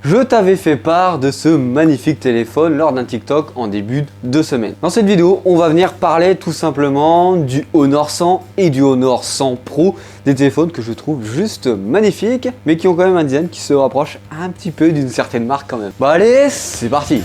Je t'avais fait part de ce magnifique téléphone lors d'un TikTok en début de semaine. Dans cette vidéo, on va venir parler tout simplement du Honor 100 et du Honor 100 Pro, des téléphones que je trouve juste magnifiques, mais qui ont quand même un design qui se rapproche un petit peu d'une certaine marque quand même. Bah allez, c'est parti!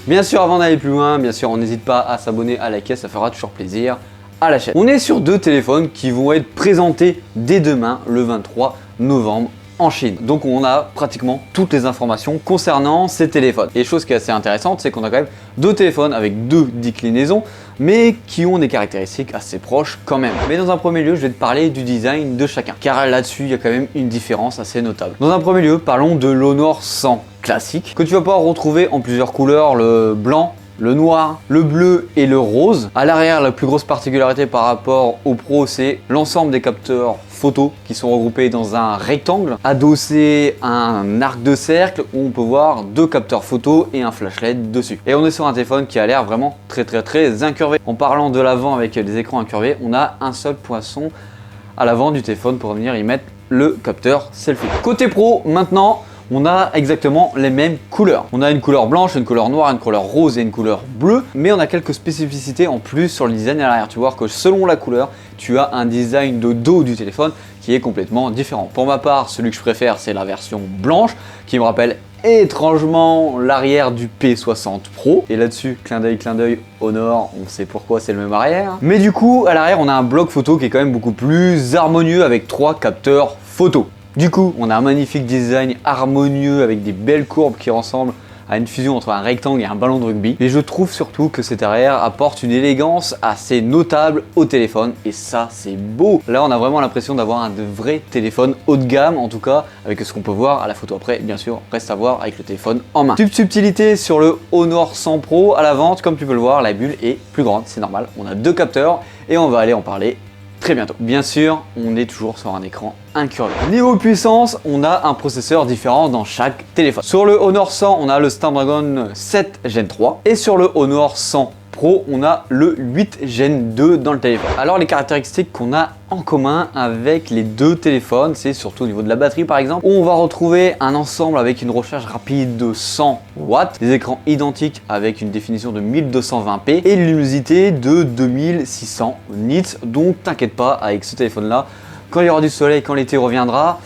Bien sûr, avant d'aller plus loin, bien sûr, on n'hésite pas à s'abonner, à liker, ça fera toujours plaisir à la chaîne. On est sur deux téléphones qui vont être présentés dès demain, le 23 novembre, en Chine. Donc on a pratiquement toutes les informations concernant ces téléphones. Et chose qui est assez intéressante, c'est qu'on a quand même deux téléphones avec deux déclinaisons, mais qui ont des caractéristiques assez proches quand même. Mais dans un premier lieu, je vais te parler du design de chacun, car là-dessus, il y a quand même une différence assez notable. Dans un premier lieu, parlons de l'Honor 100 classique, que tu vas pouvoir retrouver en plusieurs couleurs, le blanc, le noir, le bleu et le rose. À l'arrière, la plus grosse particularité par rapport au Pro, c'est l'ensemble des capteurs photo qui sont regroupés dans un rectangle, adossé à un arc de cercle où on peut voir deux capteurs photo et un flashlight dessus. Et on est sur un téléphone qui a l'air vraiment très incurvé. En parlant de l'avant avec des écrans incurvés, on a un seul poinçon à l'avant du téléphone pour venir y mettre le capteur selfie. Côté Pro, maintenant, on a exactement les mêmes couleurs. On a une couleur blanche, une couleur noire, une couleur rose et une couleur bleue, mais on a quelques spécificités en plus sur le design à l'arrière. Tu vois que selon la couleur, tu as un design de dos du téléphone qui est complètement différent. Pour ma part, celui que je préfère, c'est la version blanche, qui me rappelle étrangement l'arrière du P60 Pro. Et là-dessus, clin d'œil, Honor, on sait pourquoi c'est le même arrière. Mais du coup, à l'arrière, on a un bloc photo qui est quand même beaucoup plus harmonieux avec trois capteurs photo. Du coup, on a un magnifique design harmonieux avec des belles courbes qui ressemblent à une fusion entre un rectangle et un ballon de rugby. Et je trouve surtout que cet arrière apporte une élégance assez notable au téléphone et ça, c'est beau. Là, on a vraiment l'impression d'avoir un vrai téléphone haut de gamme, en tout cas avec ce qu'on peut voir à la photo. Après, bien sûr, reste à voir avec le téléphone en main. Petite subtilité sur le Honor 100 Pro à la vente, comme tu peux le voir, la bulle est plus grande, c'est normal. On a deux capteurs et on va aller en parler très bientôt. Bien sûr, on est toujours sur un écran incurvé. Niveau puissance, on a un processeur différent dans chaque téléphone. Sur le Honor 100, on a le Snapdragon 7 Gen 3 et sur le Honor 100 Pro, on a le 8 Gen 2 dans le téléphone. Alors les caractéristiques qu'on a en commun avec les deux téléphones, c'est surtout au niveau de la batterie par exemple, où on va retrouver un ensemble avec une recharge rapide de 100 watts, des écrans identiques avec une définition de 1220p et une luminosité de 2600 nits. Donc t'inquiète pas, avec ce téléphone là, quand il y aura du soleil, quand l'été reviendra,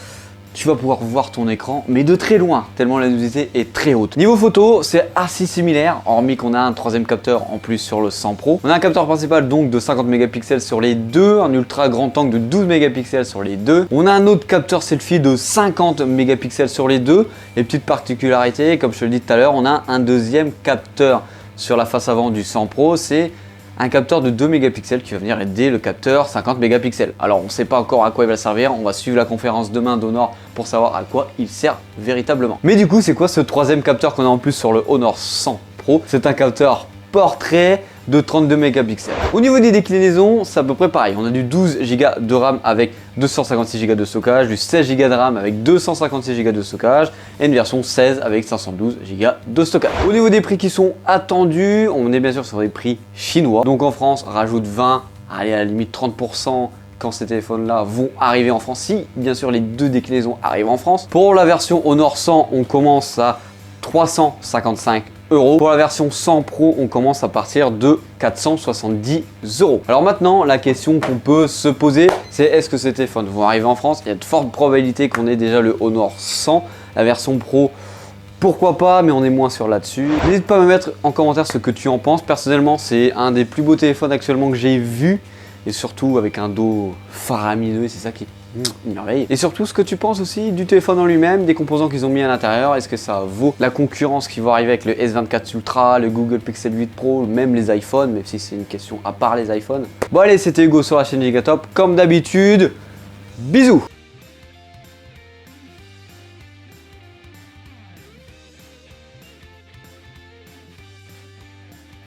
tu vas pouvoir voir ton écran, mais de très loin, tellement la luminosité est très haute. Niveau photo, c'est assez similaire, hormis qu'on a un troisième capteur en plus sur le 100 Pro. On a un capteur principal donc de 50 mégapixels sur les deux, un ultra grand angle de 12 mégapixels sur les deux. On a un autre capteur selfie de 50 mégapixels sur les deux. Et petite particularité, comme je te le dis tout à l'heure, on a un deuxième capteur sur la face avant du 100 Pro, c'est un capteur de 2 mégapixels qui va venir aider le capteur 50 mégapixels. Alors on ne sait pas encore à quoi il va servir, on va suivre la conférence demain d'Honor pour savoir à quoi il sert véritablement. Mais du coup, c'est quoi ce troisième capteur qu'on a en plus sur le Honor 100 Pro? C'est un capteur portrait de 32 mégapixels. Au niveau des déclinaisons, c'est à peu près pareil. On a du 12 Go de RAM avec 256 Go de stockage, du 16 Go de RAM avec 256 Go de stockage et une version 16 avec 512 Go de stockage. Au niveau des prix qui sont attendus, on est bien sûr sur des prix chinois. Donc en France, rajoute 20, allez à la limite 30% quand ces téléphones-là vont arriver en France, si bien sûr les deux déclinaisons arrivent en France. Pour la version Honor 100, on commence à 355 €. Pour la version 100 Pro, on commence à partir de 470 €. Alors maintenant, la question qu'on peut se poser, c'est est-ce que ces téléphones vont arriver en France? Il y a de fortes probabilités qu'on ait déjà le Honor 100. La version Pro, pourquoi pas, mais on est moins sûr là-dessus. N'hésite pas à me mettre en commentaire ce que tu en penses. Personnellement, c'est un des plus beaux téléphones actuellement que j'ai vu. Et surtout avec un dos faramineux, c'est ça qui est une merveille. Et surtout ce que tu penses aussi du téléphone en lui-même, des composants qu'ils ont mis à l'intérieur, est-ce que ça vaut la concurrence qui va arriver avec le S24 Ultra, le Google Pixel 8 Pro, même les iPhones, même si c'est une question à part les iPhones. Bon allez, c'était Hugo sur la chaîne Gigatop, comme d'habitude, bisous.